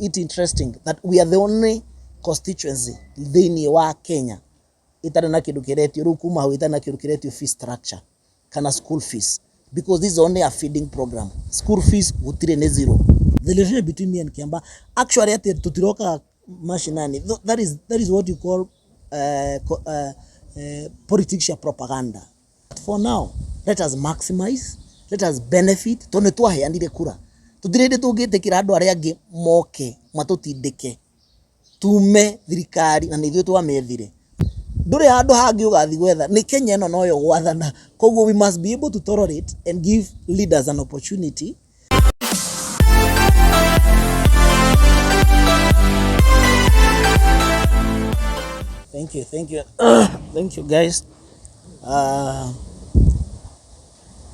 it interesting that we are the only constituency thĩinĩ wa Kenya itarĩ na kĩndũ kĩretio rĩu kuma hau itarĩ na kĩndũ kĩretio fee structure kana school fees, because this is only a feeding program. School fees gũtirĩ nĩ zero. The relationship between me and Kiamba actually at tutiroka mashinani, that is what you call politics propaganda. But for now, let us maximize, let us benefit. Tone twaheanire kura tutirende tũngĩtĩkĩra andũ arĩa angĩ moke matũtindĩke tume thirikari na nĩ ithuĩ twamethire. Ndũrĩ handũ hangĩ ũgathi gwetha, nĩ Kenya ĩno noyo gwathana. Koguo we must be able to tolerate and give leaders an opportunity. Thank you. Thank you guys.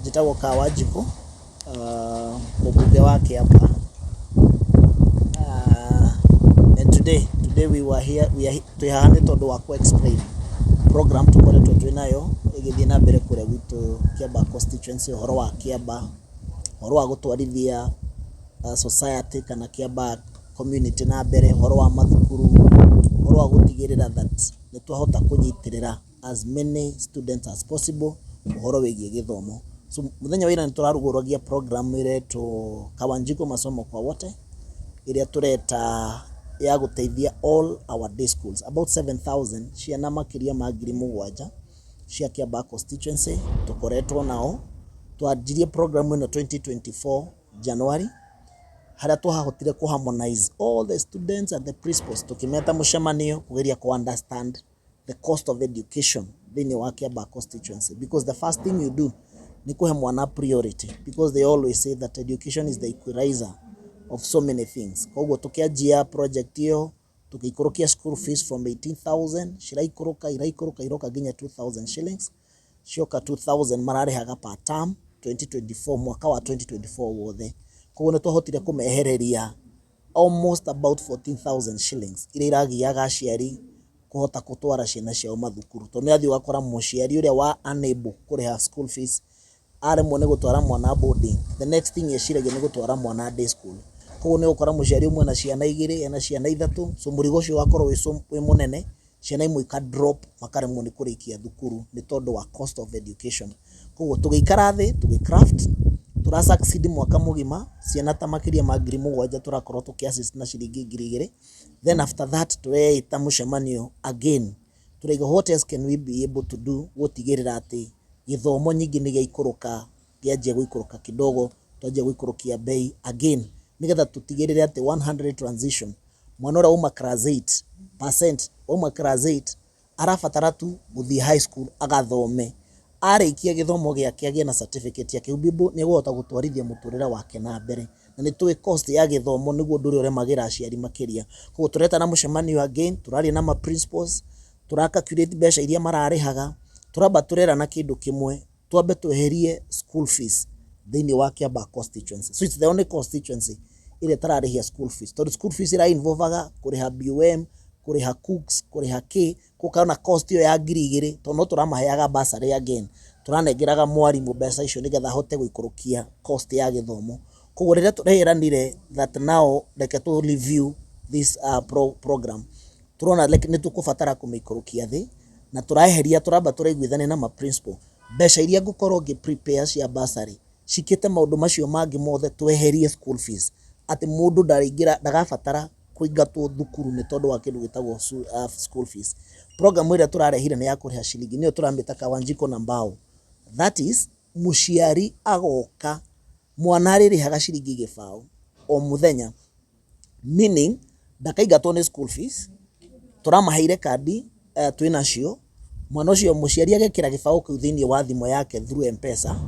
Gîthomo Kawanjiku, mbunge wa Kiamba. And today we were here, tuhane tondu wa ku explain program tukoretwo twinayo igithii na mbere kure gwitũ Kiamba Constituency, horo wa Kiamba, horo wa gutwarithia society kana Kiamba community na mbere, horo wa mathukuru, horo wa gutigirira that ni twahota kunyitirira as many students as possible horo wigie githomo. So muthenya wira ni turaruguragia program ireto Kawanjiku masomo kwa wote, iria tureta ya guteithia all our day schools, about 7,000 ciana makiria ma 7,000 cia Kiamba Constituency tukoretwo nao. Twanjirie program ino 2024 January, haria twahotire ku harmonize all the students and the principals tukimeta mucemanio kugeria ku understand the cost of education thĩinĩ wa Kiamba Constituency, because the first thing you do ni kuhe mwana priority, because they always say that education is the equalizer of so many things. Koguo tukianjia project hiyo tukiikorokia school fees from 18,000 iraikoroka nginya 2,000 shillings, cioka 2,000 mararihaga per term 2024 mwaka wa 2024 wothe. Koguo ni twahotire kumehereria almost about 14,000 shillings iria iragiaga aciari kuhota gutwara ciana ciao mathukuru. Tondu athi wakora muciari uria wa unable kuriha school fees aremwo ni gutwara mwana boarding, the next thing yeciragia ni gutwara mwana day school. Koguo ni gukora muciari umwe na ciana 2 na ciana 3, so murigo ucio wakorwo wi munene, ciana imwe ka drop makaremwo ni kurikia thukuru ni tondu wa cost of education. Koguo tugiikara thi tugicraft tura succeed mwaka mugima, ciana ta makiria ma 7,000 turakorwo tukiassist na ciringi 2,000. Then after that tureita mucemanio again, turaiga what else can we be able to do gutigirira ati githomo nyingi ni giaikoroka, gianjia guikoroka kidogo, twanjia guikorokia bei again, nigetha tutigirire ati 100 transition mwana ura uma class 8% uma class 8 arafatara tu guthii high school agathome, arikia githomo giake agie na certificate yake ubibu ni guhota gutwarithia muturira wake na mbere, na ni tuwe cost ya githomo niguo nduri uremagira aciari makiria. Koguo tureta na mucemanio again, turaria na ma principals, turacalculate mbeca iria mararihaga, turamba turera na kindu kimwe, twambe tweherie school fees thĩinĩ wa Kiamba Constituency. So it's the only constituency ile tararihia school fees. Tondu school fees ira involvaga kuriha BUM, kuriha cooks, kuriha K, kukaona cost yo ya 2,000, tondu turamaheaga bursary again, turanengeraga mwarimu mbeca icio nigetha hote guikorokia cost ya githomo. Koguo rĩrĩa tureranire that now reke tu review this program, turona like ni tukubatara kumiikorokia thi na turaeheria, turamba turaiguithania na ma principal mbeca iria ngukorwo ngi prepare cia bursary cikite maundu macio mangi mothe, tweherie school fees, ati mundu ndagabatara kuingatwo thukuru ni tondu wa kindu gitagwo school fees. Program ĩrĩa turarehire ni ya kuriha ciringi, niyo turamita Kawanjiku na mbao, that is muciari agoka mwana aririhaga ciringi gibao o muthenya, meaning ndakaingatwo ni school fees, turamaheire kandi twinacio, mwana ucio muciari agekira gibao kiu thiini wa thimo yake through M-Pesa,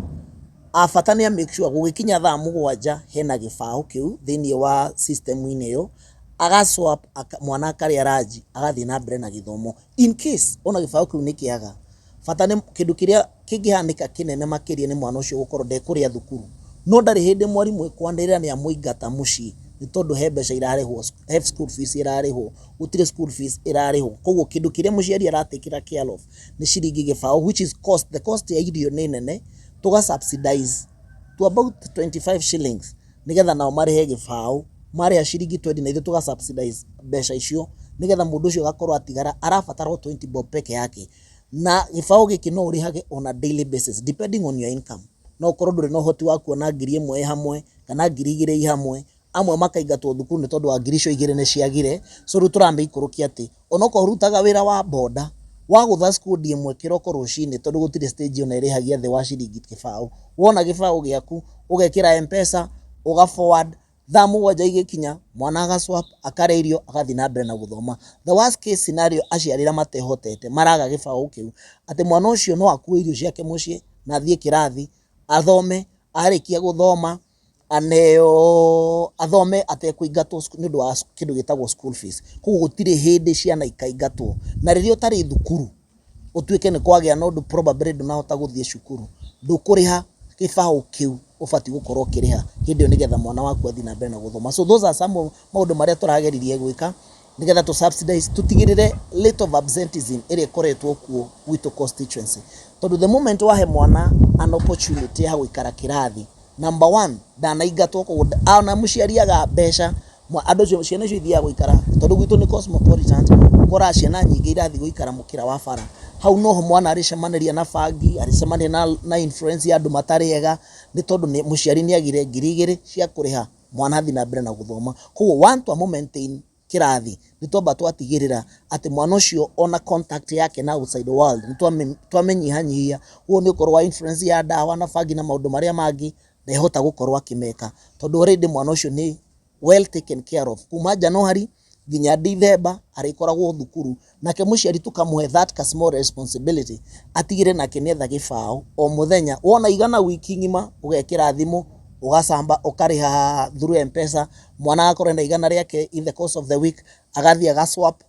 afatania make sure gugikinya thaa 7 hena gibao kiu thiini wa system ine yo, agaswap mwana akaria raji agathi na mbere na githomo. In case ona gibao kiu nikiaga, fatane kindu kiria kingihanika kinene makiria ni mwana ucio gukorwo ndekuria thukuru, no ndari hindi mwarimu ekwandirira ni amuingata mucii ni tondu he mbeca irarihwo, he school fees irarihwo, gutire school fees irarihwo. Koguo kindu kiria muciari aratikira care of ni ciringi gibao, which is cost, the cost ya irio ni nene, tuga subsidize to about 25 shillings nigetha nao marihe gibao mari ciringi 20 na ithu tuga subsidize mbeca icio nigetha mundu ucio gakorwo atigara arabatara 20 bob peke yake na gibao giki no urihage on a daily basis depending on your income no korwo nduri no hoti wa kuona 1,000 hamwe kana 2,000 hamwe amwe makaingatwo thukuru ni tondu wa 2,000 ni ciagire so ru turambe ikurukia ati onoko rutaga wira wa boda wa gutha school imwe kiroko rucini tondu gutire stage ona irihagia the wa ciringi gibao wona gibao giaku ugekira mpesa uga forward thamu waja igikinya mwana agaswap akareirio agathi na mbere na guthoma the worst case scenario aciarira matehotete maraga gibao kiu ati mwana ucio no akue irio ciake mucii na thie kirathi athome arikia guthoma aneo athome atekuingatwo ni ndu wa kindu gitagwo school fees kugu gutire hindi ciana ikaingatwo na riria utari thukuru utuike ni kwagia no ndu probably ndunahota guthie cukuru ndukuriha gibao kiu ufati gukorwo kiriha hindi nigetha mwana waku athi na mbere na guthoma so those are some maundu maria turageririe gwika nigetha to subsidize tutigirire rate of absenteeism iri koretwo kuo gwitu constituency tondu the moment wahe mwana an opportunity ya guikara kirathi number 1 ndanaingatwo ko ana muciariaga mbeca andu ciana cio ithiaga guikara tondu gwitu ni cosmopolitan kora ciana nyingi irathi guikara mukira wa bara hau noho mwana aricemaniria na bangi aricemania na influence ya andu matariega ni tondu ni muciari ni agire 2,000 cia kuriha mwana athi na mbere na guthoma koguo want to maintain kirathi ni tomba twatigirira ati mwana ucio ona contact yake na outside world ni twamenyihanyihia huo ni ukorwa influence ya dawa na bangi na maundu maria mangi na ihota gukorwa kimeka tondu already mwana ucio ni well taken care of kuma January ginya December arikoragwo thukuru nake muciari tukamuhe that small responsibility atigire nake netha gibao o muthenya wona igana wiki ngima ugekira thimu ugasamba ukariha through mpesa mwana akorenda igana riake in the course of the week agathi agaswap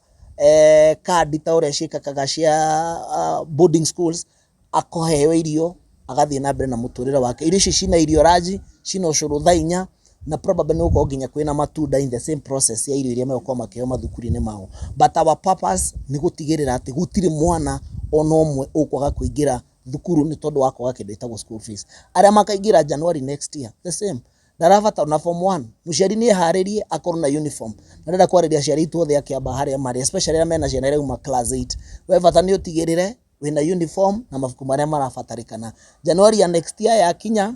card taure cikaga cia boarding schools akoheo irio agathi na mbere na muturira wake irio ici cina irio raji cina ucuru thainya na probably no ko nginya kwina matunda in the same process ya irio iria meko makeo mathukuru-ini mao but our purpose ni gutigirira ati gutire mwana ona omwe ukwaga kuingira thukuru ni tondu wako wake ndetagwo school fees aria makaingira January next year the same ndaravata na form 1 muciari ni haririe akorwo na uniform na ndenda kwariria ciari itu othe akiamba haria mari especially mena ciana iria class 8 we vata ni utigirire wina uniform na mafuku maria marabatarikana January ya next year ya kinya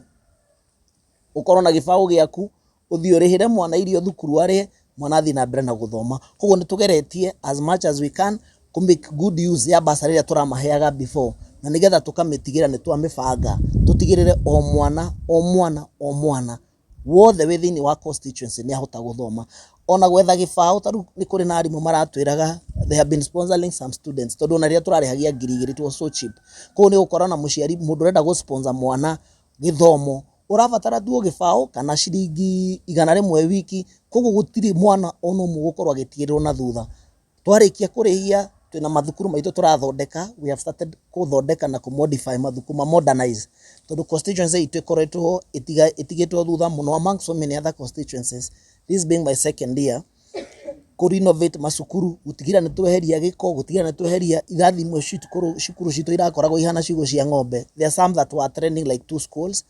ukorwo na gibao giaku uthio rihire mwana irio thukuru ari mwana athi na mbere na guthoma koguo ni tugeretie as much as we can to make good use ya basari ya turamaheaga before na nigetha tukamitigira ni twamibanga tutigirire o mwana wothe within wa constituency ni ahota guthoma ona gwetha gibao taru ni kuri na arimu maratwiraga they have been sponsoring some students tondu na ria turarihagia 2,000 it was so cheap ko ni ukora na muciari mundu renda go sponsor mwana githomo urabatara tuo gibao kana ciringi 100 wiki koguo gutiri mwana ono mugukorwa gitigirwo na thutha twarikia kurihia twina mathukuru maitu turathondeka we have started kuthondeka na kumodify mathukuru modernize tondu constituency itu ikoretwo itigitwo thutha muno among so many other constituencies this being my second year ku renovate masukuru gutigira ni tweheria giko gutigira ni tweheria irathi imwe cukuru citu irakoragwo ihana ciugo cia ng'ombe there are some that were trending like 2 schools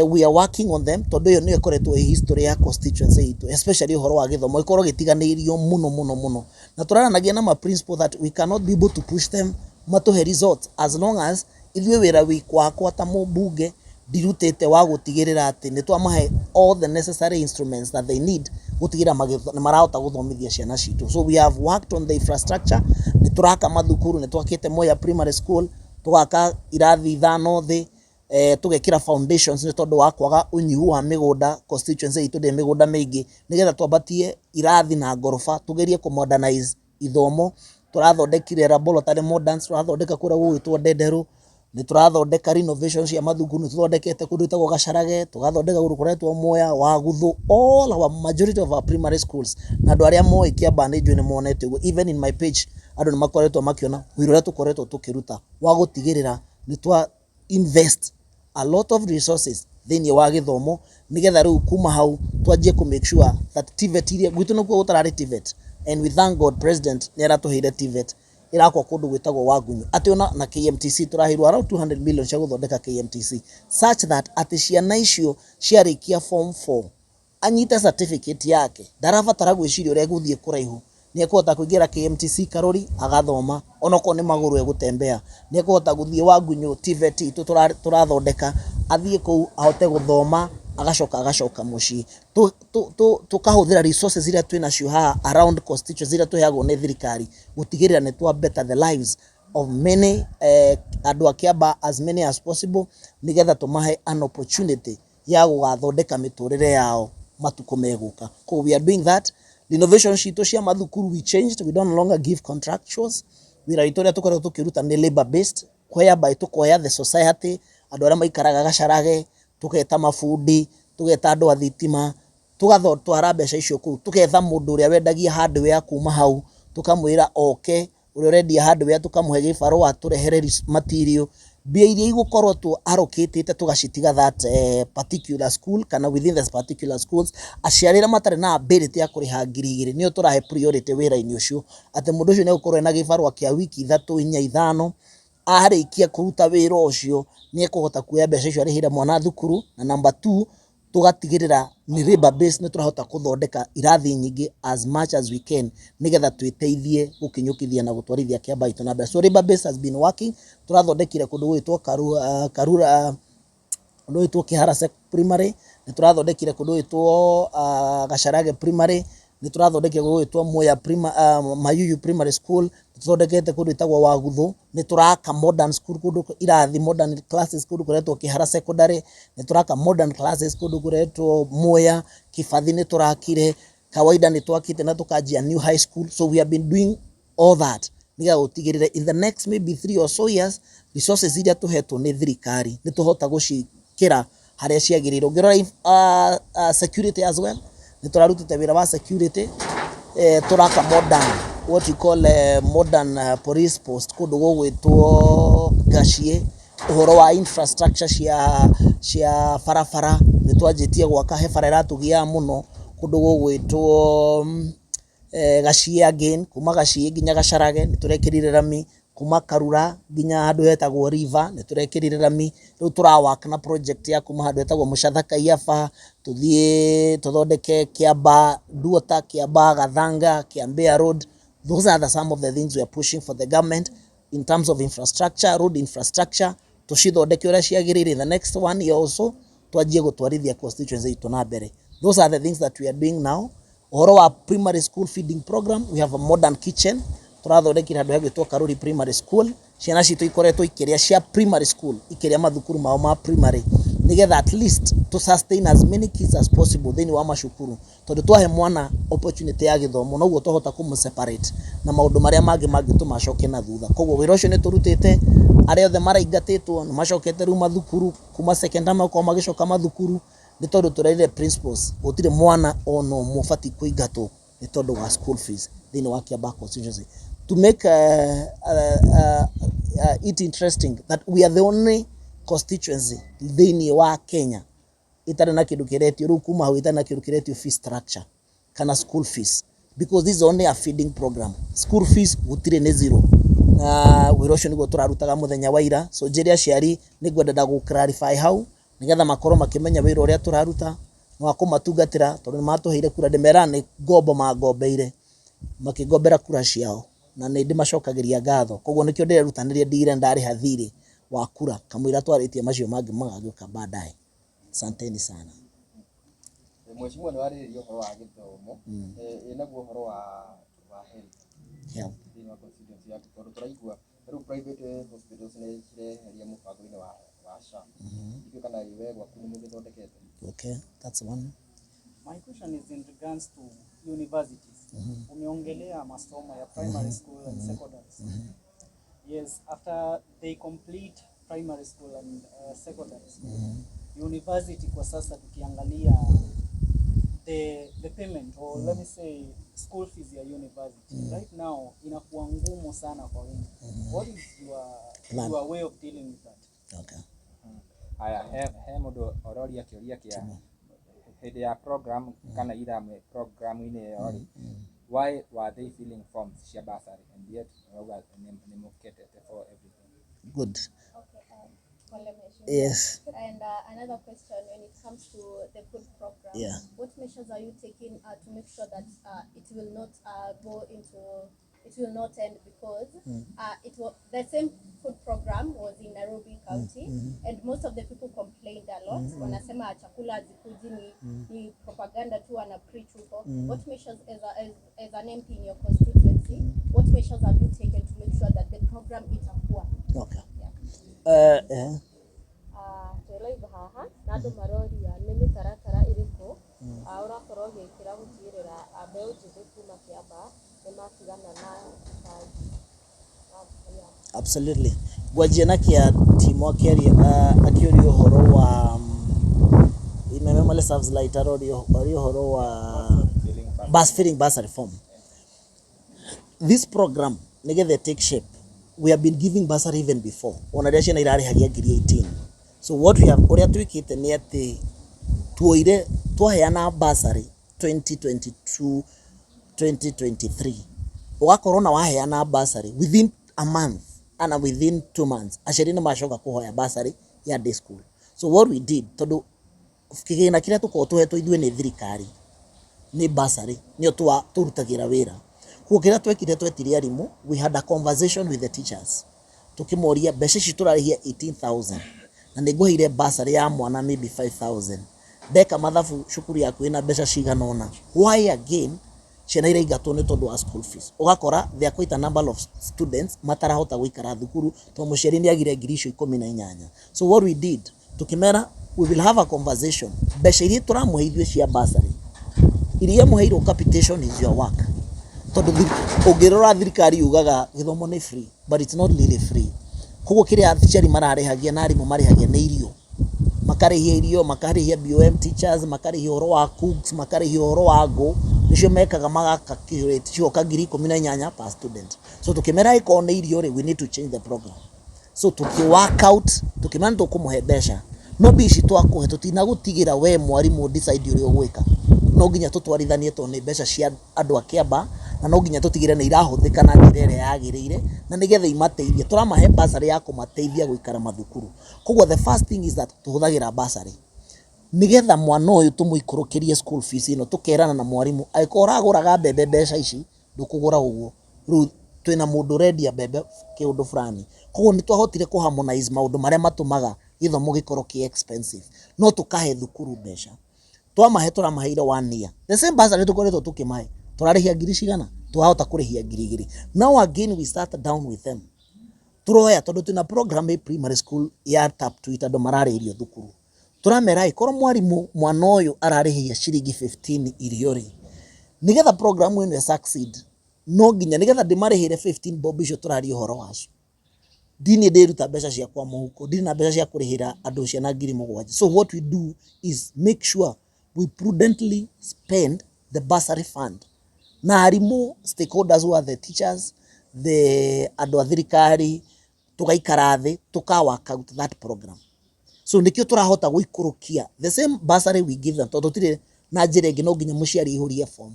we are working on them tondu yo ni ikoretwo history ya constituency itu especially uhoro wa githomo ikorwo gitiganirio muno na turaranagia na ma principle that we cannot be able to push them matuhe results as long as ithuĩ wĩra wĩkwakwa ta mũmbunge ndirutĩte wa gũtigĩrĩra atĩ nĩ twamahe all the necessary instruments that they need gũtigĩra marahota gũthomithia ciana citũ so we have worked on the infrastructure nĩ turaka mathukuru nĩ twakĩte Moya primary school tugaka irathi 5 thĩ tugekira foundations ni tondu wa kwaga unyihu wa migunda constituency itu de migunda mingi nigetha twambatie irathi na ngorofa tugerie ku modernize ithomo turathondekire laboratory modern turathondeka kura gwitwo Ndenderu ni turathondeka renovations ya mathukuru ni tuthondekete kundu itagwo Gacarage tugathondeka kundu kuretwo Moya wa Guthu all our majority of our primary schools na andu aria moi Kiamba ni njui ni monete even in my page andu ni makoretwo makiona wira tukoretwo tukiruta wa gutigirira ni twa invest a lot of resources thini wa githomo nigetha riu kuma hau twanjie ku make sure that TVET iria gwitu no gutarari TVET and we thank God president ni aratuheire TVET irakwa kundu gwitagwo Wagunyu ati ona na KMTC turahirwo around 200 million cia guthondeka KMTC such that ati ciana icio ciarikia form 4 anyite certificate yake ndarabatara gwiciria uria guthie kuraihu ni ekũhota kũingĩra KMTC Karori agathoma onoko ni maguru egutembea ni ekũhota guthie Wangunyu TVET itu turathondeka athie kũu ahote guthoma agacoka mucii tukahuthira resources iria twinacio haha around constituency iria tuheagwo ni thirikari gutigirira ni twa better the lives of many andu a Kiamba as many as possible nigetha tumahe an opportunity ya gugathondeka miturire yao matuko meguka. We are doing that. The innovation sheet cia mathukuru we changed. We don't longer give contractuals. Wira witu ria tukorwo tukiruta ni labor based whereby tukoya the society andu aria maikaraga gacarage tuketa mafundi tugeta andu a thitima tugathotwara mbeca icio kuu tuketha mundu uria wendagia hardware kuma hau tukamwira oke uria urendia hardware tukamuhe gibarua turehere material mbia iria igukorwo tu allocate tugacitiga that particular school kana within this particular schools aciarira matare na ability ya kuriha ngiri nio turahe priority wira-ini ucio ate mundu ucio ne gukorwo na gibarua kia wiki 3 4 5 arikia kuruta wira ucio ni ekuhota kuya mbeca icio arihira mwana thukuru na number 2 tugatigirira ni labor base ni turahota kuthondeka irathi nyingi as much as we can nigetha twiteithie gukinyukithia na gutwarithia Kiamba itu na mbere. So labor base has been working. Turathondekire kundu gwitwo Karura kundu gwitwo Kihara primary ni turathondekire kundu gwitwo Gacarage primary ni turathondekire kundu gwitwo Mayuyu primary school tuthondekete kundu gwitagwo Waguthu ni turaka modern school kundu irathi modern classes kundu kuretwo Kihara secondary ni turaka modern classes kundu kuretwo Moya Kibathi ni turakire Kawaida ni twakite na tukajia new high school. So we have been doing all that niga gutigirira in the next maybe 3 or so years resources iria tuhetwo ni thirikari ni tuhota gucikira haria ciagiriro ngirora security as well ni turarutite wira wa security turaka modern what you call modern police post kundu gugwitwo Gashie uhoro wa infrastructure cia farafara ni twanjitie gwaka he bara iratugia muno kundu gugwitwo Gashie again kuma Gashie nginya Gacarage ni turekirire rami kuma Karura nginya handu hetagwo River ni turekirire rami riu turawaka na project ya kuma handu hetagwo Mucathaka Iafa tuthie tuthondeke Kiamba Duota Kiamba Gathanga Kiambia Road. Those are some of the things we are pushing for the government in terms of infrastructure, road infrastructure tucithondeke uria ciagirire. The next one year also twajie gutwarithia constituency itu na mbere. Those are the things that we are doing now. Uhoro wa primary school feeding program, we have a modern kitchen turathondekire handu hagwitwo Karuri primary school. Ciana citu ikoretwo ikiria cia primary school ikiria mathukuru mao ma primary nigetha at least to sustain as many kids as possible thini wa mashukuru tondu twahe mwana opportunity ya githomo noguo tuhota kumu separate na maundu maria mangi tumacoke na thutha. Koguo wira ucio ni turutite aria othe maraingatitwo ni macokete ru mathukuru kuma secondary kwa magicoka mathukuru ni tondu turerire principles gutire mwana ono mufati kuingatwo ni tondu wa school fees thini wa Kiamba Constituency. To make it interesting that we are the only constituency thini wa Kenya itari na kindu kiretio ru kuma hau itari na kindu kiretio fee structure kana school fees because this is only a feeding program. School fees gutire ni zero na wira ucio niguo turarutaga muthenya wa ira. So njiri aciari ni ngwenda gu clarify hau nigetha makorwo makimenya wira uria turaruta no akumatungatira tondu matuheire kura ndemera ni ngombo magombeire makigombera kura ciao na ni ndimacokagiria ngatho. Koguo nikio ndirerutanĩria ndigire ndari hathiri wa kura kamwira twaritie macio mangi magagioka baadaye. Asanteni sana. Mheshimiwa, ni waririo horo wa githomo inaguo horo wa health ni wa constituency ya tondu turaigua ru private hospitals ni cireheria mubango-ini wa SHA ikio kana iwe gwaku ni mugithondekete. Okay, that's one. My question is in regards to universities. Umeongelea masomo ya primary school and secondary school. Yes, after they complete primary school and secondary school, university kwa sasa tukiangalia the payment or let me say school fees ya university right now inakuwa ngumu sana kwa wengi. What is your way of dealing with that? Okay. Aya he mundu ororia kioria kia hede ya program kana ira program ine yori why were they filling forms cia bursary and yet ni muketete for everything? Good. Okay. Yes. And another question, when it comes to the food program, what measures are you taking to make sure that it will not it will not end, because it was the same food program was in Nairobi County, and most of the people complained a lot. Wanasema chakula hazikuji, ni propaganda tu wana preach huko. What measures as an MP in your constituency, what measures have you taken to make sure that the program itakuwa? Okay. Twelaiva haha na andũ maroria nĩ mĩtaratara ĩrĩkũ ũrakorwo ũgĩkĩra gũtigĩrĩra mbeũ njĩthĩ kuma Kiamba nĩ matigana na Absolutely. Gwajia kia timu akiori uhoro wa imemele serves light arori uhoro wa bus feeding bus reform. This program they take shape. We have been giving bursary even before. Onadesha na irari hagia giri 18. So what we have oria twikite ni ati tuoire twaheana bursary 2022 2023. Ugakorwo na waheana bursary within a month and within 2 months aciari nĩ macoka kuhoya bursary ya day school. So what we did, tondu kigina kiria tuko tuhetwo ithuĩ nĩ thirikari ni bursary nio turutagira wira. Kwa kira twekire twetire arimu, we had a conversation with the teachers tukimoria mbeca ici turarihia 18,000 na nĩngũheire bursary ya mwana maybe 5,000. Ndeka mathabu cukuru yaku ina mbeca cigana ona. Why again ciana iria igatwo nĩ tondu wa school fees? Ugakora there are quite a number of students matarahota guikara thukuru to muciari ni agire ngiri icio 18. So what we did, tukimera we will have a conversation. Mbeca iria turamuheithio cia bursary iria muheirwo capitation is your work. Tondu ungirora thirikari yugaga githomo ni free, but it's not really free. Koguo kiria aciari mararehagia na arimu marehagia ni irio, makarehia irio, makarehia BOM teachers, makarehia horo wa cooks, makarehia horo wa ngo, nicio mekaga magaka curate cioka ngiri 18 per student. So tukimera iko na irio we need to change the program. So tuki work out, tukimana tukumuhe mbeca no bici twakuhe tutina gutigira we mwarimu decide uri ogwika. No nginya tutwarithanie to ni mbeca cia andu a Kiamba, na no nginya tutigire ni irahuthika na njira ĩrĩa yagĩrĩire na nigetha imateithie. Turamahe bursary ya kumateithia guikara mathukuru. Koguo the first thing is that tuhuthagira bursary nigetha mwana uyu tumuikurukirie school fees ino, tukerana na mwarimu aikora aguraga mbembe mbeca ici ndukugura uguo. Riu twina mundu rendia mbembe kiundu fulani. Koguo ni twahotire ku harmonize maundu maria matumaga githomo gikorwo ki expensive, no tukahe thukuru mbeca. Twamahe turamaheire 1 year. The same bursary tukoretwo tukimahe turarihia ngiri cigana, twahota kurihia ngiri igiri. Now again we start down with them. Turoya tondu tuna program ya primary school ya tap to itado mararirio thukuru. Turamera ikoro mwarimu mwana uyu ararihia ciringi 15 iriori. Nigetha program ino succeed, no nginya nigetha ndimarihire 15 bob icio turario horo wacio. Dini ndiruta mbeca cia kwa muhuko, ndiri na mbeca cia kurihira andu ciana ngiri 7. So what we do is make sure we prudently spend the bursary fund. Na arimu stakeholders who are the teachers, the andu a thirikari, tugaikara thi tuka work out that program. So nikio turahota guikurukia the same bursary we give them, tondu tire na njira ingi no nginya muciari ihurie form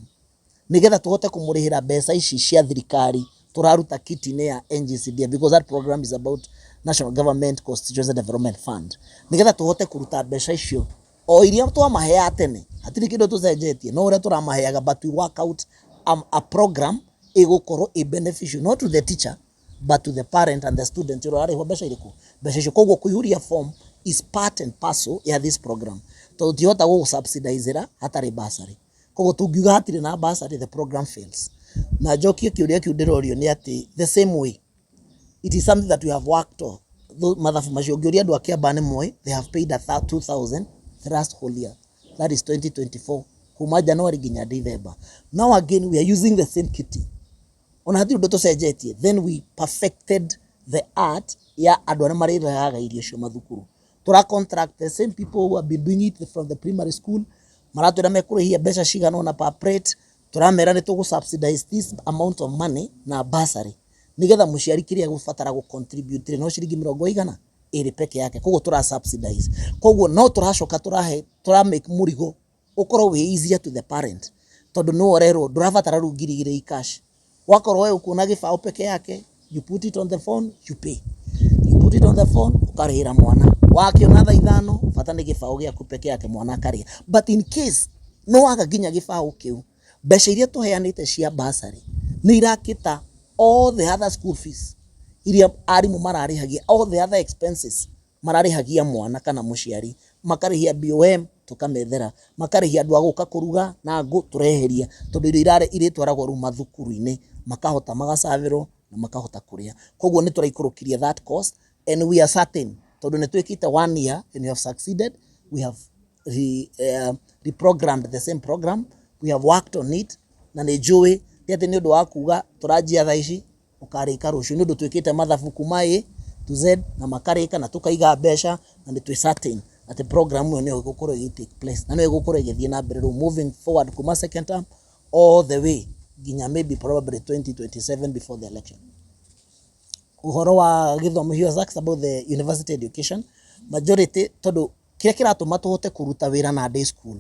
nigetha tuhote kumurihira mbeca ici cia thirikari turaruta kiti-ini ya NGCDF, because that program is about National Government Constituency Development Fund. Nigetha tuhote kuruta mbeca icio o iria twamahea tene, hatiri kindu tucenjetie, no uria turamaheaga, but we work out a program igukorwo a beneficial not to the teacher but to the parent and the student. Urarihwo mbeca iriku, mbeca icio. Koguo kuihuria form is part and parcel ya this program. Tutihota go subsidize hatari bursary. Koguo tungiuga hatiri na bursary, the program fails. Na jokie kiuria kiu ndirorio ni ati the same way it is something that we have worked on. Mathafu macio ngiuria andu a Kiamba ni moy, they have paid 2,000 last whole year, that is 2024, kuma January nginya December. Now again we are using the same kit. Ona hati undu tucenjetie, then we perfected the art ya andu aria marirehaga irio cio mathukuru. Tura contract the same people who have been doing it from the primary school, maratwira mekurihia mbeca cigana ona per plate. Turamera ni tugu subsidize this amount of money na bursary nigetha muciari kiria gubatara gu contribute no ciringi 100 iri peke yake. Koguo tura subsidize, koguo no turacoka tura make murigo ukorwo we easier to the parent, tondu no orero ndurabatara ru ngiri cash. Wakorwo we ukuona gibao peke yake, you put it on the phone, you pay. You put it on the phone, ukarihira mwana wakiona thaa 5 bata ni gibao giaku peke yake mwana akaria. But in case no waga ginya gibao kiu, mbeca iria tuheanite cia bursary ni irakita all the other school fees iria arimu mararihagia, all the other expenses mararihagia mwana kana muciari, makarihia BOM tukamethera, makarihia andu aguka kuruga na ngo tureheria, tondu irio iritwaragwo ru mathukuru-ini makahota magacavirwo na makahota kuria. Koguo ni turaikurukiria that cost, and we are certain tondu ni twikite 1 year and we have succeeded. We have reprogrammed the same program, we have worked on it, na ni njui ati ni undu wa kuga turanjia thaa ici ukarika rucio, ni undu twikite mathabu kuma A to Z na makarika na tukaiga mbeca, na ni twi certain at the program yo ni gukorwo igi take place na ni gukorwo igithie na mbere moving forward kuma second term all the way ginya maybe probably 2027 before the election. Uhoro wa Gîthomo, he was asked about the university education. Majority tondu kiria kiratuma tuhote kuruta wira na day school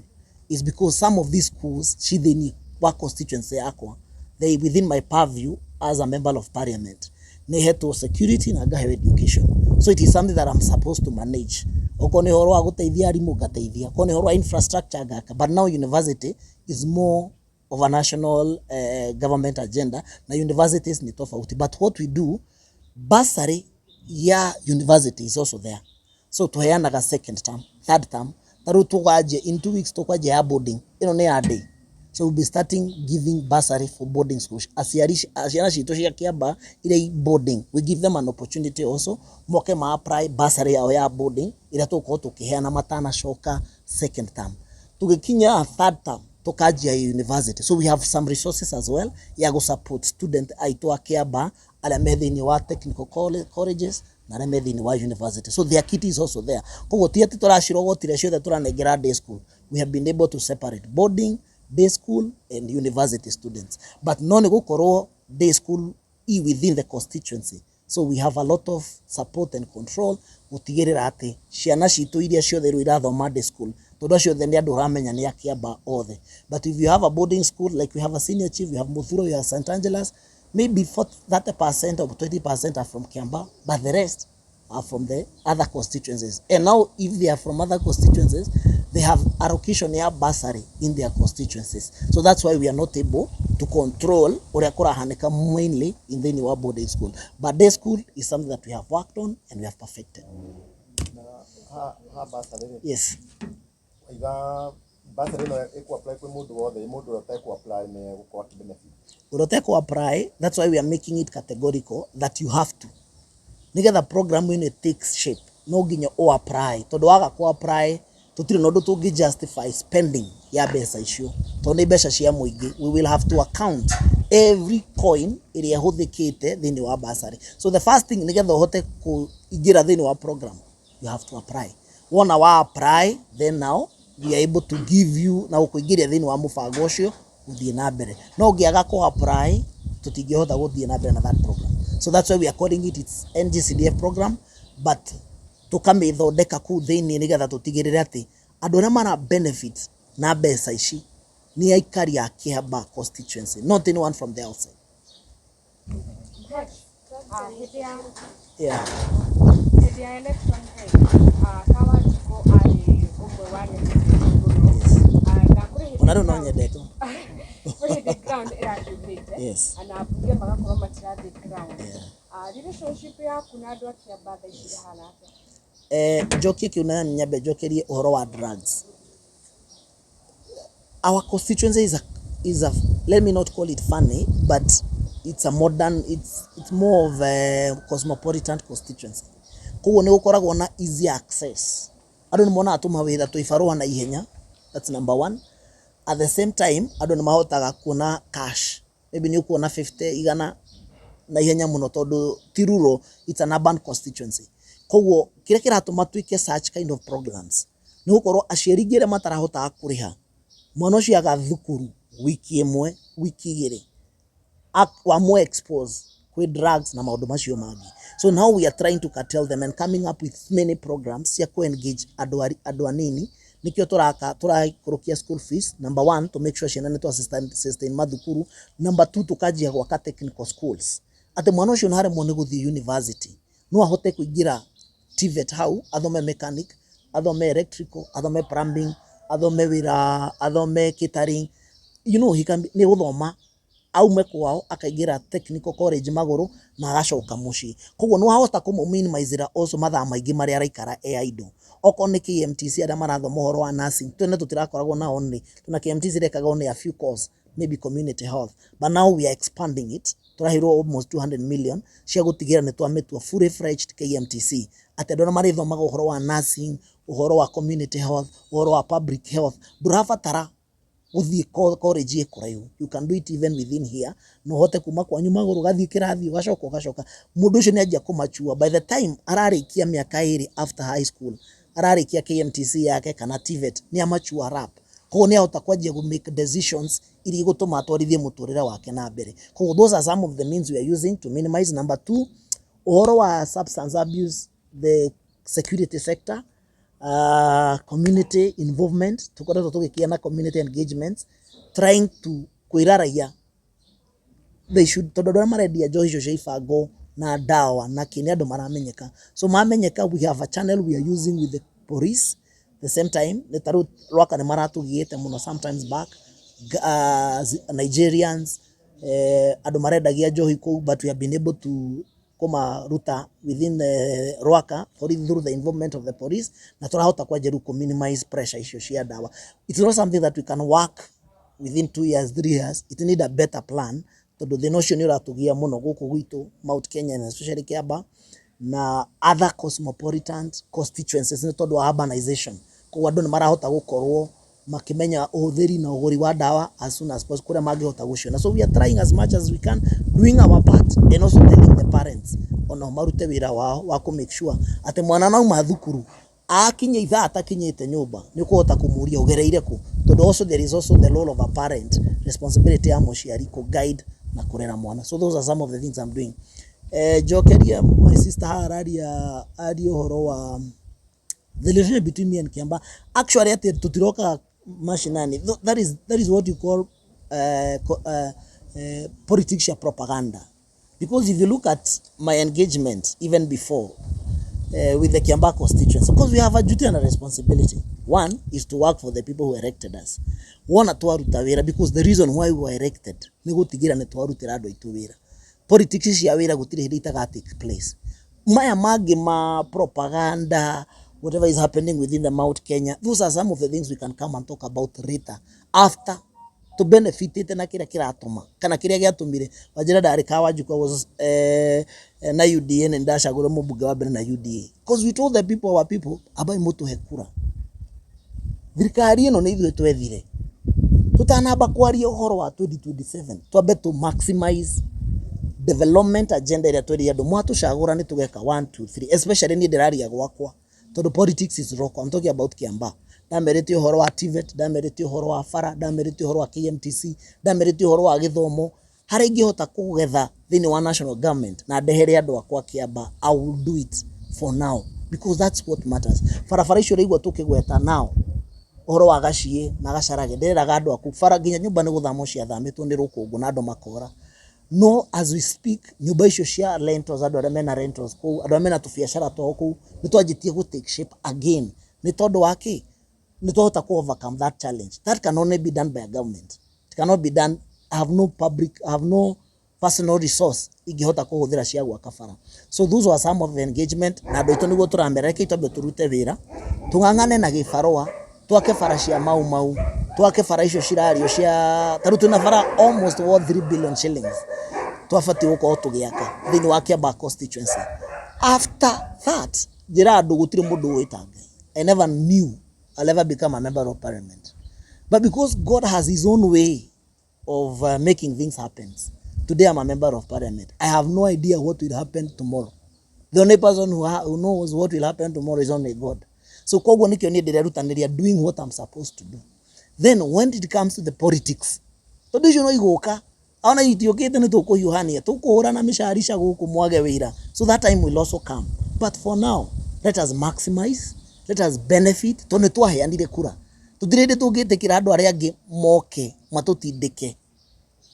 is because some of these schools shithini wa constituency yakwa, they within my purview as a member of parliament, ni heto security na gahe education, so it is something that I'm supposed to manage. Oko ni horo wa guteithia arimu gateithia, ko ni horo wa infrastructure gaka, but now university is more of a national government agenda, na universities ni tofauti. But what we do, bursary ya university is also there, so tuheanaga second term, third term, taru tukaje in 2 weeks tukaje ya boarding ino ni ya day, so we'll be starting giving bursary for boarding schools. Asiana citu cia Kiamba ile boarding, we give them an opportunity also moke ma apply bursary yao ya boarding ila tuko tukiheana matana shoka second term. Tugikinya third term tukajia university, so we have some resources as well ya go support student aitu a Kiamba ala methini wa technical colleges na ala methini wa university, so their kit is also there. Koguo tiati turashirogotire ciothe turanengera day school, we have been able to separate boarding, day school and university students, but no ni gukorwo day school within the constituency, so we have a lot of support and control gutigirira ati ciana citu iria ciothe ru irathoma day school tondu ciothe ni andu ramenya ni Kiamba othe. But if you have a boarding school, like we have a senior chief, we have Muthuro, we have St. Angela's, maybe 30% or 20% are from Kiamba, but the rest are from the other constituencies. And now if they are from other constituencies, they have allocation ya bursary in their constituencies, so that's why we are not able to control uria kurahanika mainly in the new boarding school. But day school is something that we have worked on and we have perfected. Yes. Bursary no eku apply kwa mundu wothe, mundu urote ku apply ne gukwa benefit. Urote ku apply, that's why we are making it categorical that you have to. Nigetha program when it takes shape, no ginya o apply. Tondu waga ku apply, tutiri no tungi justify spending ya mbeca icio. Tondu mbeca cia muingi, we will have to account every coin iria huthikite thini wa bursary. So the first thing nigetha uhote ku ingira thini wa program, you have to apply. Wona wa apply, then now we are able to give you na ukuingiria thini wa mubango ucio uthie na mbere. No ngiaga ku apply tutingihota guthie na mbere na that program. So that's why we are calling it its NGCDF program, but tukamithondeka ku thini nigetha tutigirire ati andu aria mara benefit na mbeca ici ni aikari a Kiamba constituency, not anyone from the outside. Yeah. Election Kawanjiku ali umwe wale Unaro no nyedeto. the ground era debate. Yes. Ana bunge magakorwo matira the ground. Relationship ya kuna andu a Kiamba tha ici hana atia? Joki kiuna nyabe jokerie uhoro wa drugs. Our constituency is a let me not call it funny, but it's a modern, it's more of a cosmopolitan constituency. Koguo ni gukoragwo na easy access. Andu ni mona atuma wira tuifarwa na ihenya. That's number one. At the same time, andu ni mahotaga kuona cash. Maybe ni ukuona 50 igana na ihenya muno tondu tiruro, it's an urban constituency. Koguo kire kiratuma twike such kind of programs ni gukorwo aciari ngire matarahota kuriha mwana ucio agathukuru wiki imwe wiki igiri wa more expose kwi drugs na maundu macio mangi. So now we are trying to curtail them and coming up with many programs ya ku engage andu anini nikio turaikurukia school fees. Number 1, to make sure ciana ni to sustain mathukuru. Number 2, tukajia gwaka technical schools ate mwana ucio nare mone guthie university no ahote kuingira TVET hau athome mechanic, athome electrical, athome plumbing, athome wira, athome catering, you know, he can be ni guthoma aume kwao akaingira technical college maguru na agacoka mucii koguo no hahota kumu minimize also mathaa maingi maria araikara idle oko ni KMTC aria marathoma uhoro wa nursing twene tutirakoragwo na only tuna KMTC rekaga only a few course maybe community health, but now we are expanding it. Turahirwo almost 200 million cia gutigira ni twamitua fully fledged KMTC ati andå marithomaga uhoro wa nursing, uhoro wa community health, uhoro wa public health. Ndurabatara uthie college ikuraihu, you can do it even within here. No hote kuma kwanyu maguru gathie kirathi ugacoka mundu ucio ni anjia kumachua by the time ararikia miaka 2 after high school, ararikia KMTC yake kana TVET ni amachua rap. Koguo ni ahota kwanjia go make decisions iri igutuma atwarithie muturire wake na mbere. Koguo those are some of the means we are using to minimize. Number 2, uhoro wa substance abuse, the security sector, community involvement, tukoretwo tugikiana community engagements, trying to kwira raia they should tondu andå arĩa marendia njohi icio cia ibango na ndawa na kini andå maramenyeka, so mamenyeka. We have a channel we are using with the police the same time. Nĩ tarĩu rwaka nĩ maratũgiĩte mũno sometimes back, Nigerians andå marendagia njohi kũu, but we have been able to kumaruta within the rwaka through the involvement of the police, na turahota kwanjia rĩu ku minimize pressure icio cia ndawa. It's not something that we can work within 2 years 3 years. It need a better plan tondu the notion ni uratugia muno guku gwitu Mount Kenya and especially Kiamba na other cosmopolitan constituencies ni tondu wa urbanization. Kwa andũ nĩ marahota gukorwo makimenya uhuthiri na uguri wa dawa as soon as possible kuria mangihota guciona. So we are trying as much as we can, doing our part and also telling the parents ono marute wira wao wa ku make sure ati mwana na uma thukuru akinye ithaa atakinyite nyumba ni kuhota kumuria ugereire ku, tondu also there is also the role of a parent, responsibility ya muciari ku guide na kurera mwana. So those are some of the things I'm doing. Jokeria my sister hararia ari uhoro wa the relationship between me and Kiamba. Actually ati tutiroka mashinani, that is what you call politics ya propaganda, because if you look at my engagement even before with the Kiamba constituency, because we have a duty and a responsibility. One is to work for the people who elected us. One atwaruta wira, because the reason why we were elected ni gutigira ni twarutira andu aitu wira. Politics cia wira gutire hindi itaga take place. Maya magi ma propaganda, whatever is happening within the Mount Kenya, those are some of the things we can come and talk about later after to benefit it na kira kiratuma kana kiria giatumire wajira ndari Kawanjiku was na UDA and ndacagura mubunge wa mbere na UDA, because we told the people, our people, abai mutu hekura thirikari ino ni ithuĩ twethire tutanamba kwaria uhoro wa 2027 twambe to maximize development agenda ĩrĩa twĩrĩ andũ mwatucagũra nĩ tugeka 1 2 3, especially ni ndĩraria gwakwa tondu politics is rock. I'm talking about Kiamba. Ndamerete uhoro wa TVET, ndamerete uhoro wa bara, ndamerete uhoro wa KMTC, ndamerete uhoro wa Gîthomo, hari ingihota kugetha thini wa national government na ndehere andu akwa Kiamba. I will do it for now because that's what matters. Barabara icio rĩigua tukigweta now uhoro wa gacie na gacarage ndereraga andu aku bara nginya nyumba ni guthamo cia thamitwo ni rukungu na andu makora. No, as we speak, nyumba icio cia rentals, andu arĩa mena rentals kuu, andu arĩa mena tubiacara twao kuu, ni twanjitie gu take shape again. Ni tondu waki ni twahota ku overcome that challenge. That can only be done by a government. It cannot be done. I have no personal resource ingihota kuhuthira cia gwaka bara. So those were some of the engagement na andu itu niguo turamereka itombe turute wira tung'ang'ane na gibarua twake bara cia mau twake bara icio cirario cia taru tuna bara almost worth 3 billion shillings twafati gukorwo tugiaka thini wa Kiamba constituency. After that njira andu gutire mundu wita Ngai. I never knew I'll ever become a member of parliament, but because God has his own way of making things happen, today I'm a member of parliament. I have no idea what will happen tomorrow. The only person who knows what will happen tomorrow is only God. So koguo nikio ni ndirerutaniria doing what I'm supposed to do. Then when it comes to the politics, tondu icio no iguka ona itiokite ni tukuhiuhania tukuhurana misharisha guku mwage wira, so that time will also come. But for now, let us maximize, let us benefit. Tondu twaheanire kura tutirinde tungitikira andu aria angi moke matutindike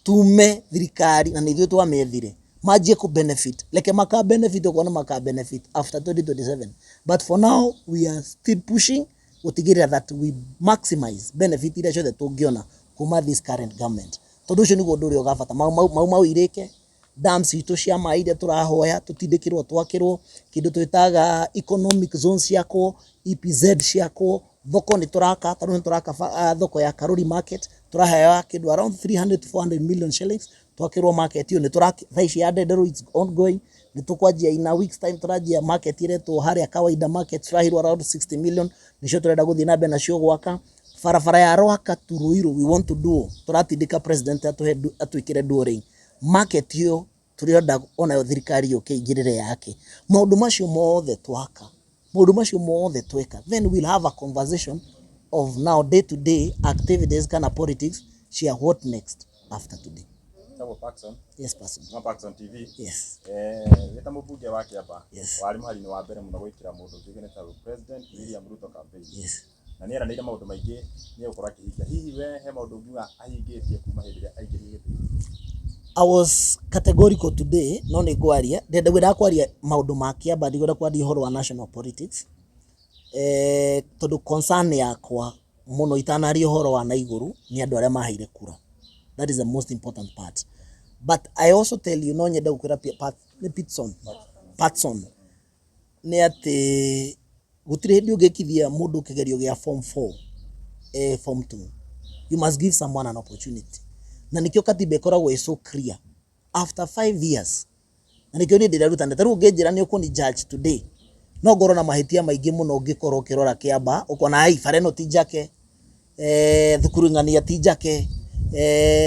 tume thirikari na nithio twamethire majie ku benefit like maka benefit okona maka benefit after 2027, but for now we are still pushing gutigirira that we maximize benefit ira ciothe tungiona kuma this current government. Tondu ucio niguo nduri ogabata mau irike dams itu cia mai iria turahoya tutindikirwo twakirwo kindu twitaga economic zones ciako EPZ ciako thoko ni turaka tondu ni turaka thoko ya Karuri market turahaya kindu around 300 to 400 million shillings twakirwo market iyo ni turaka thaici ya Ndendero is ongoing ni tukwanjia in a weeks time turajia market ile tu haria kawaida market turahirwo around 60 million nicio turenda guthii na mbere nacio gwaka farafara ya Rwaka to Ruiru we want to do turatindika president atuikire during market hiyo turionda ona thirikari yoke igirire yake maundu macio mothe twaka maundu macio mothe tweka then we'll have a conversation of now day to day activities kana politics share what next after today. Tabo Paxson. Yes, person. Ma Paxson TV. Yes. Weta mubunge wa Kiamba. Yes. Wari muhari ni wa mbere muno gwikira mundu kigene ta president William Ruto campaign. Yes. Na ni eranire maundu maingi ni ukora kihikia hihi we he maundu ngiuga ahingitie kuma hindi ria aingiririe githii. I was categorical today no ni gwaria ndenda gwira kwaria maundu ma Kiamba ndigwira kwaria horo wa national politics tondu concern yakwa muno itanari horo wa naiguru ni andu aria mahaire kura. That is the most important part. But I also tell you no nyenda gukwira Patson ni ati gutire hindi ungekithia mundu kigerio gia form 4 form 2 you must give someone an opportunity na nikio katiba ikoragwo so clear after 5 years na nikio ni ndiraruta ndetaru ungenjira ni ukuni judge today no ngoro na mahitia maingi muno ungikorwo kirora Kiamba ukona ai fareno tijake thukuru ngania tijake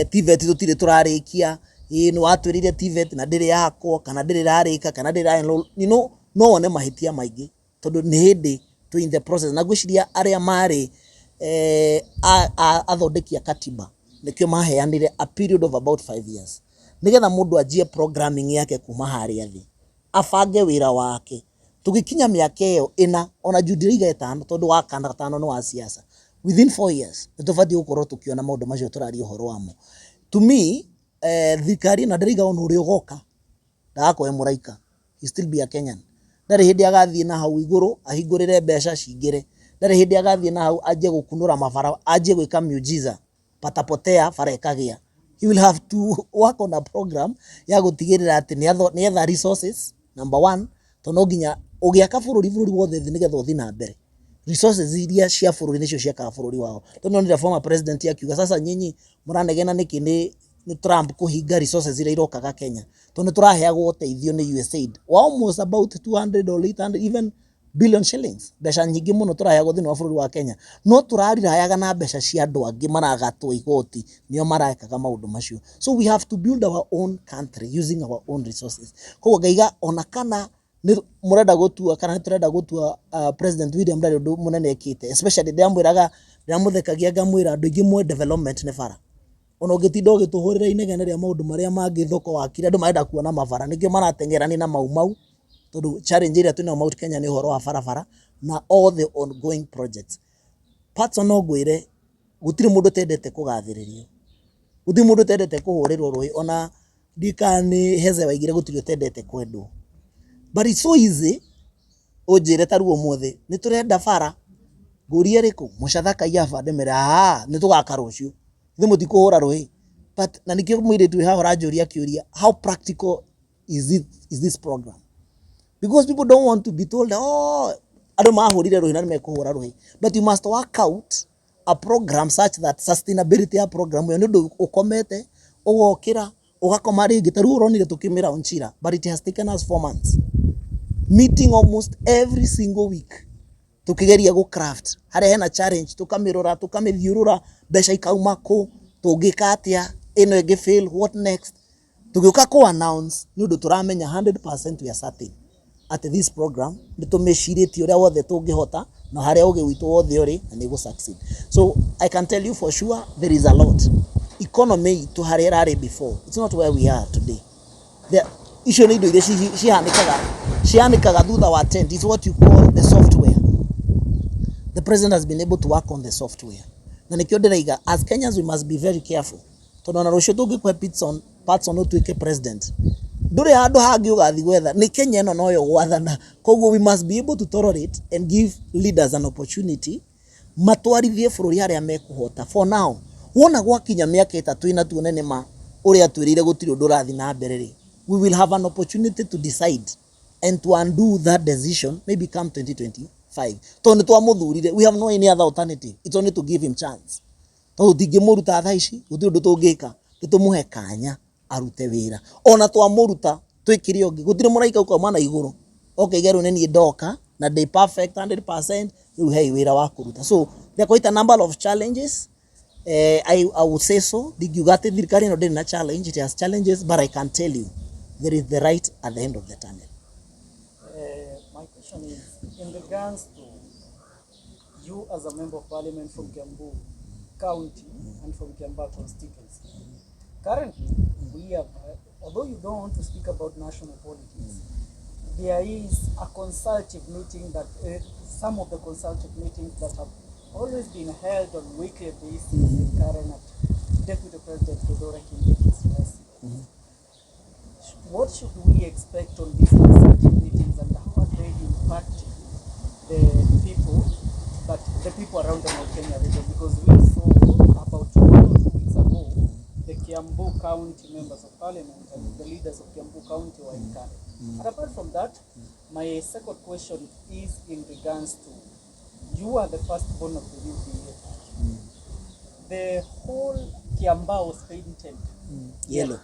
TVET tutire turarikia ni watwirire TVET na ndiri yakwo kana ndiri rarika kana ndiri no one mahitia maingi tondu ni hindi to in the process na gwiciria aria mari athondekia katiba nikio maheanire a period of about 5 years nigetha mundu ajie programming yake kuma haria thi afange wira wake tugikinya miaka iyo ina ona judiriga etano tondu wa kana tano no wa siasa within 4 years nitubati gukorwo tukiona maundu macio turari uhoro wamo to me thikari na ndiriga onu uri ugoka ndako emuraika he still be a Kenyan ndari hindi agathie na hau iguru ahingurire mbeca cingire ndari hindi agathie na hau aje gukunura mabara aje gwika miujiza patapotea fara ikagia. He will have to work on a program ya gutigirira ati ni etha resources number 1 tono nginya ugiaka bururi wothe thi nigetha uthi na mbere resources iria cia bururi nicio ciakaga bururi wao tono ni former president akiuga sasa nyinyi muranegena niki ni Trump kuhinga resources iria irokaga Kenya tono turaheagwo uteithio ni USAID wa almost about 200 or 800 even billion shillings besha nyingi muno turaheagwo thini wa bururi wa Kenya no turarira hayaga na besha cia andu angi maragatwo igoti nio marakaga maundu macio so we have to build our own country using our own resources koguo ngaiga ona kana ni murenda gutua kana turenda gutua president William Ruto munene ekite especially ndamuthekagia ngamwira andu ingi mwe development ne fara ona ugitinda ugituhurira inegene ria maundu maria mangi thoko wakire andu marenda kuona mabara nikio maratengerani na mau tondu challenge iria twina Mount Kenya ni horo wa farafara na all the ongoing projects Patson no gwire gutiri mundu tendete kugathiririo gutiri mundu tendete kuhurirwo rui ona ndikani heze waigire gutiri tendete kwendwo but it's so easy ojire taruo mothe ni turenda fara nguria riku mucathaka yafa ndemera ni tugaka rucio thimu tikuhura rui but na nikio mwire tu ha rajuria kiuria how practical is this program because people don't want to be told adu mahurire ruhi na nimekuhura ruhi but you must work out a program such that sustainability ya program yo ndu ukomete ugokira ugakoma ringi taru uronire tukimira onchira but it has taken us 4 months meeting almost every single week tukigeria go craft hare hena challenge tukamirora tukamithiurura besha ikauma ku tungika atia ino igi fail what next tugiuka ku announce ndu turamenya 100% we are certain at this program nitumeshiritie uria wothe tungihota na haria ugi witu wothe uri na ni go succeed so I can tell you for sure there is a lot economy to haria rari before it's not where we are today the issue ni indo cianikaga thutha wa tent is what you call the software. The president has been able to work on the software na nikio ndiraiga as Kenyans we must be very careful tondu na rucio tungikwe Patson no tuike president ndure handu hangi ugathi gwetha ni Kenya ino noyo gwathana koguo we must be able to tolerate and give leaders an opportunity matwarithie bururi haria mekuhota. For now wona gwakinya miaka 3 ina tuone ni ma uria twirire gutiri undu rathi na mbere ri, we will have an opportunity to decide and to undo that decision maybe come 2025. Tondu twamuthurire, we have no any other alternative, it's only to give him chance. Tondu tingimuruta thaa ici gutiri undu tungika, tutumuhe kanya arute wira. Ona twamuruta twikire ungi gutiri muraika ukoma na iguru okay geru ni ndoka na they perfect 100%, you hey wira wa kuruta. So there are quite a number of challenges. I would say so. Digugate thirikari no ndina challenge, it has challenges, but I can tell you there is the right at the end of the tunnel. My question is in regards to you as a member of parliament from Kiambu County and from Kiamba constituency. Currently, we have, although you don't want to speak about national politics, there is a consultative meeting that some of the consultative meetings that have always been held on weekly basis in Karen at Deputy President Kithure Kindike's residence. What should we expect on these consultative meetings and how are they impacting the people around the Mount Kenya region? Because we saw about 1 or 2 weeks ago, the Kiambu County members of parliament and the leaders of Kiambu County were in Karen. And apart from that, my second question is in regards to, you are the firstborn of the UDA. The whole Kiamba was painted Yellow.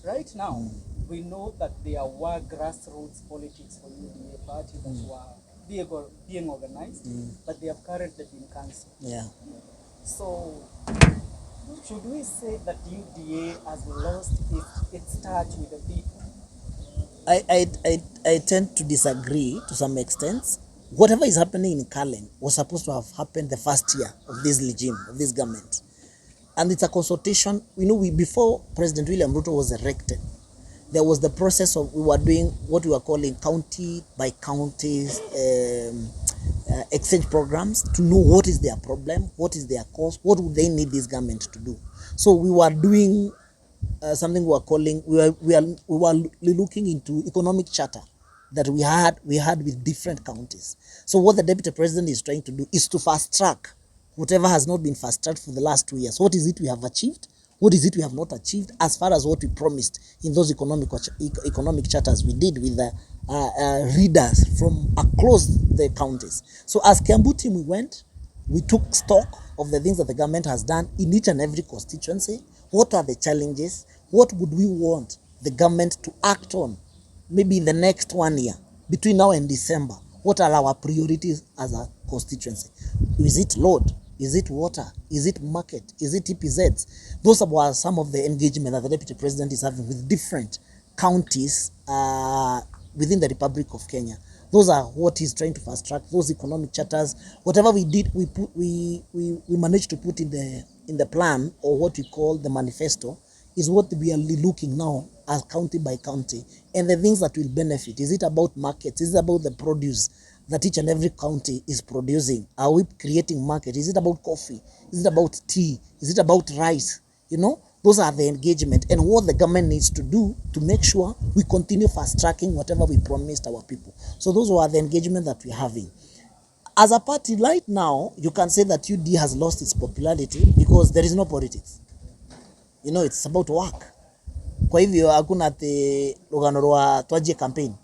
Right now, we know that there were grassroots politics for UDA party that were being organized, but they have currently been cancelled. Yeah. So, should we say that UDA has lost its touch with the people? I tend to disagree to some extent. Whatever is happening in Kalen was supposed to have happened the first year of this regime, of this government. And it's a consultation. Before President William Ruto was elected, there was the process of, we were doing what we were calling county by counties exchange programs to know what is their problem, what is their cause, what would they need this government to do. So we were doing something we were calling, we were looking into economic charter that we had with different counties. So what the Deputy President is trying to do is to fast track whatever has not been fast tracked for the last 2 years. What is it we have achieved? What is it we have not achieved as far as what we promised in those economic charters we did with the readers from across the counties. So as Kiambu team, we took stock of the things that the government has done in each and every constituency. What are the challenges? What would we want the government to act on maybe in the next 1 year, between now and December? What are our priorities as a constituency? Is it load? Is it water? Is it market? Is it EPZs? Those are some of the engagement that the Deputy President is having with different counties within the Republic of Kenya. Those are what he's trying to fast track, those economic charters. Whatever we did, we managed to put in the plan, or what we call the manifesto, is what we are looking now as county by county, and the things that will benefit. Is it about markets? Is it about the produce that each and every county is producing? Are we creating market? Is it about coffee? Is it about tea? Is it about rice? Those are the engagement and what the government needs to do to make sure we continue fast tracking whatever we promised our people. So those are the engagement that we're having. As a party right now, you can say that UD has lost its popularity because there is no politics. It's about work. Kwa hivyo hakuna ati rugano rwa twajie campaign.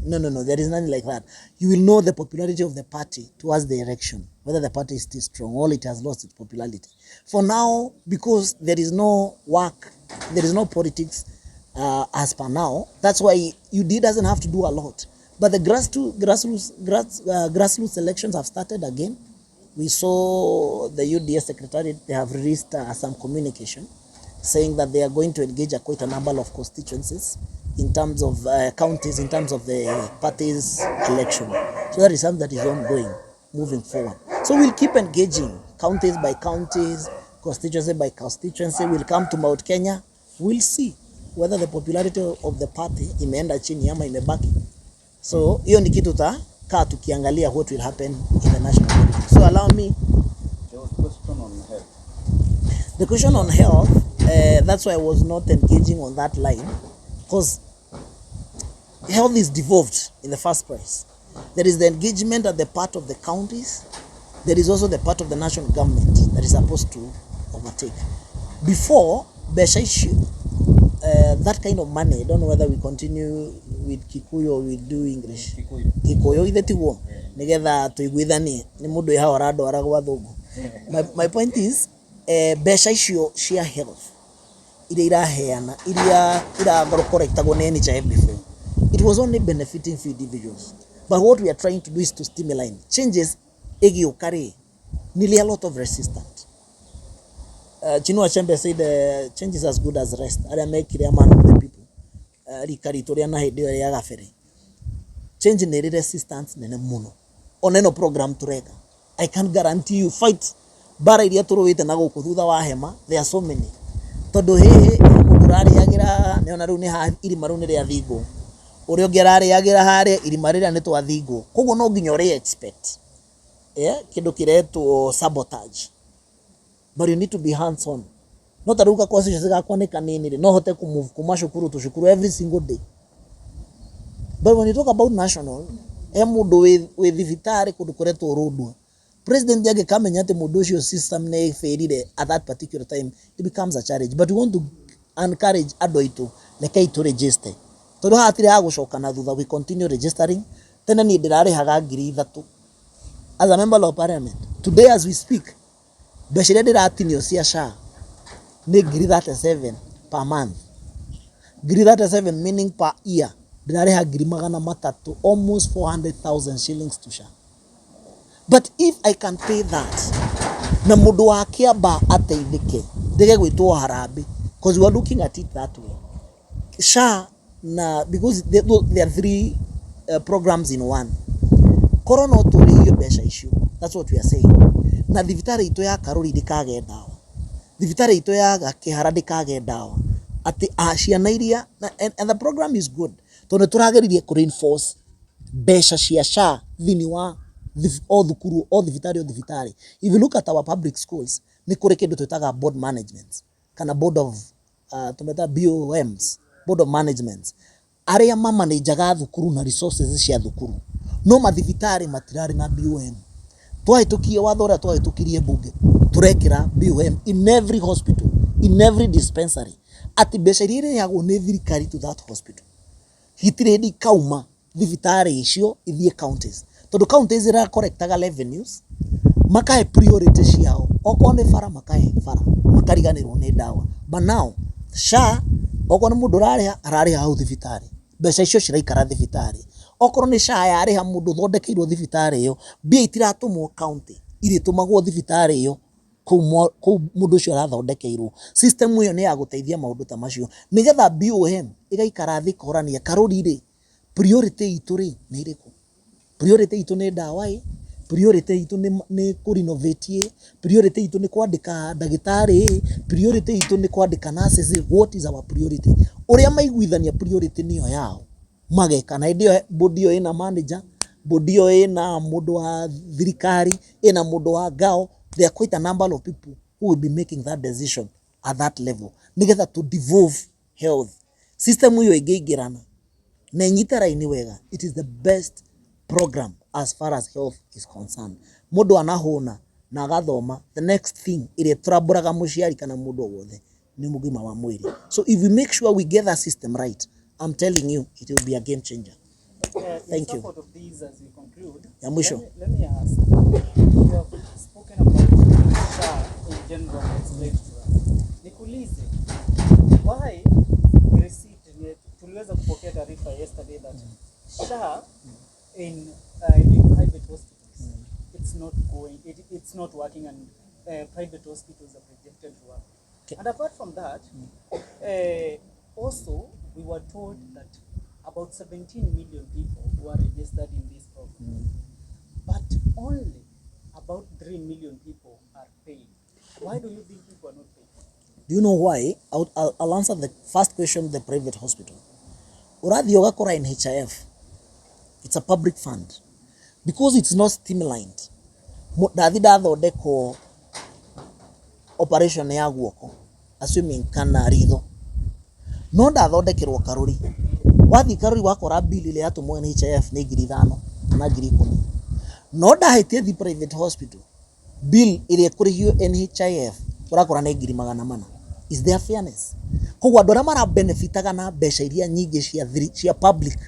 No, there is nothing like that. You will know the popularity of the party towards the election, whether the party is still strong or it has lost its popularity. For now, because there is no work, there is no politics as per now, that's why UD doesn't have to do a lot. But the grassroots elections have started again. We saw the UDA secretariat, they have released some communication saying that they are going to engage quite a number of constituencies in terms of counties, in terms of the party's election. So that is something that is ongoing, moving forward. So we'll keep engaging counties by counties, constituency by constituency. We'll come to Mount Kenya. We'll see whether the popularity of the party imeenda chini ama imebaki. So hiyo ni kitu kaa tukiangalia what will happen in the national politics. So allow me. There was a question on health. The question on health, that's why I was not engaging on that line, because health is devolved in the first place. There is the engagement at the part of the counties. There is also the part of the national government that is supposed to overtake. Before, that kind of money, I don't know whether we continue with Kikuyu or we do English. Kikuyu ithe tiguo nigetha tuiguithanie ni mundu iha arado aragwa thungu. My point is besha icio cia health iria iraheana iria irathorokora ni NHIF before, it was only benefiting few individuals, but what we are trying to do is to stimulate changes. Egiokare nearly a lot of resistance. Chinua Achebe said the change is as good as rest. I make it a man of the people. Rikari na hedi ya gafere. Change ni resistance nene muno. Oneno program tureka. I can guarantee you fight. Bara iria turuwite na guku thutha wa hema. There are so many. Todo he mudurari yagira neona riu ni ha irima riu ni ria thigo. Urio gerari yagira hare irima riria ni twa thigo. Koguo no nginya uri expect. Yeah, kindu kiretu sabotage. But you need to be hands on. Not that uka kwasi shiga kwanika nini, no hote kumove kumashukuru to shukuru every single day. But when you talk about national, mudu we vitare kudu kuretu rodwa. President yage kamenya ate mudu cio system ne failure at that particular time, it becomes a challenge. But we want to encourage adoito nekai to register. Todo hatire agucoka na thutha, we continue registering. Tena ni ndirare haga ngiri 3 as a member of parliament. Today as we speak, Beshire diratinio cia SHA ni ngiri 37 per month. Ngiri 37 meaning per year. Dirareha ngiri 300, almost 400,000 shillings to SHA. But if I can pay that, na mundu wa Kiamba ateithike, ndege gwitwo harambe, because we are looking at it that way. SHA na because there are 3 programs in one. Corona turi hiyo besha issue. That's what we are saying. Na thibitari ito ya Karuri ndikage dawa. Thibitari ito ya Kihara ndikage dawa. Ati ciana iria and the program is good. Tondu turageririe ku reinforce besha cia SHA thini wa thukuru thibitari. If you look at our public schools, ni kuri kindu twitaga board management kana board of tumeta BOMs, board of management. Aria mama ni jaga thukuru na resources cia thukuru. No mathibitari matirari na BOM. Twahitukie wathora twahitukirie bunge. Turekira BOM in every hospital, in every dispensary. Ati besha iria yago ni thirikari to that hospital. Hitiredi kauma thibitari icio ithie counties. Tondu counties ira correctaga revenues, makae priority ciao. Oko ni fara makae fara. Makariganirwo ni dawa. But now SHA oko ni mundu arariha hau thibitari. Besha icio ciraikara thibitari. Okorwo ni SHA yariha mundu thondekeirwo thibitari iyo, bia itiratumwo county iritumagwo thibitari iyo ku mundu cio arathondekeirwo. System iyo ni ya guteithia maundu ta macio nigetha BOM igaikara thikorania Karuri ri priority itu ri ni iriku. Priority itu ni dawa priority itu ni ku renovate, priority itu ni kwandika ndagitari, priority itu ni kwandika nurses. What is our priority? Uria maiguithania priority niyo yao mageka na ndio bodi yo ina manager, bodi yo ina mundu wa thirikari, ina mundu wa gao. There are quite a number of people who will be making that decision at that level nigetha to devolve health system hiyo igeigirana na nyitara ini wega. It is the best program as far as health is concerned. Mundu anahona na agathoma, the next thing ile turaburaga muciari kana mundu wothe ni mugima wa mwiri. So if we make sure we get that system right, I'm telling you, it will be a game changer. Thank you. Of these, as we conclude, let me ask. You have spoken about SHA in general. Explain to us. Nikuulize, why receipt tuliweza kupokea taarifa yesterday that SHA in private hospitals, it's not working, and private hospitals are projected to work. Okay. And apart from that, also we were told that about 17 million people were registered in this program, but only about 3 million people are paid. Why do you think people are not paid? Do you know why? I'll answer the first question, the private hospital. Urathi ogakora NHIF, it's a public fund. Because it's not streamlined, ndathi ndathondekwo operation ya guoko, assuming kana ritho, no ndathondekerwo Karuri. wathi karuri wakora bill ile yatumwo NHIF ni 5,000 kana 10,000 no ndahitie thi private hospital bill ile kurihio NHIF urakora ni 400,000. Is there fairness? Koguo andũ arĩa mara benefitaga na mbeca iria nyingĩ cia public,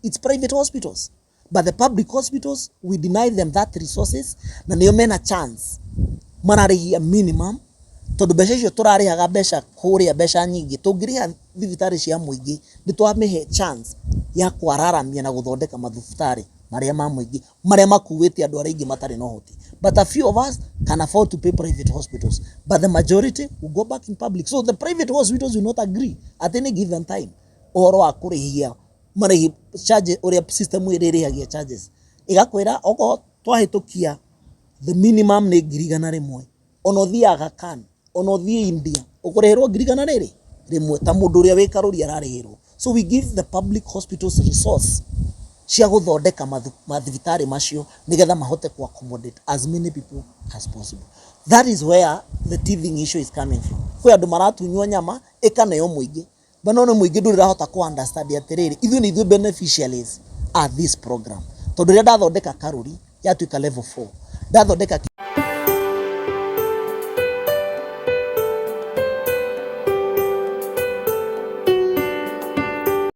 it's private hospitals, but the public hospitals we deny them that resources na nĩo mena chance mararĩhia minimum tondu mbeca icio turarihaga mbeca kũrĩa mbeca nyingĩ tũngĩrĩha thibitarĩ cia mũingĩ nĩ twamĩhe chance ya kwararamia na gũthondeka mathibitarĩ marĩa ma mũingĩ marĩa makuĩte andũ arĩa aingĩ matarĩ na ũhoti. But a few of us can afford to pay private hospitals, but the majority will go back in public. So the private hospitals will not agree at any given time ũhoro wa kũrĩhia marĩhi charges ũrĩa system ĩrĩrĩhagia charges ĩgakwĩra oko twahĩtũkia the minimum nĩ 100,000 ona ũthiaga kan ona ũthiĩ India ũkũrĩhĩrwo 100,000 rĩmwe ta mũndũ ũrĩa wĩ Karuri ararĩhĩrwo. So we give the public hospitals resource cia gũthondeka mathibitarĩ macio nĩgetha mahote ku accommodate as many people as possible. That is where the teething issue is coming from. Kwĩ andũ maratunywo nyama ĩkaneo mũingĩ banone mũingĩ ndũrĩ rahota ku understand atĩrĩrĩ ithuĩ nĩ ithuĩ beneficiaries at this program. Tondũ rĩrĩa ndathondeka Karuri yatuĩka level 4 ndathondeka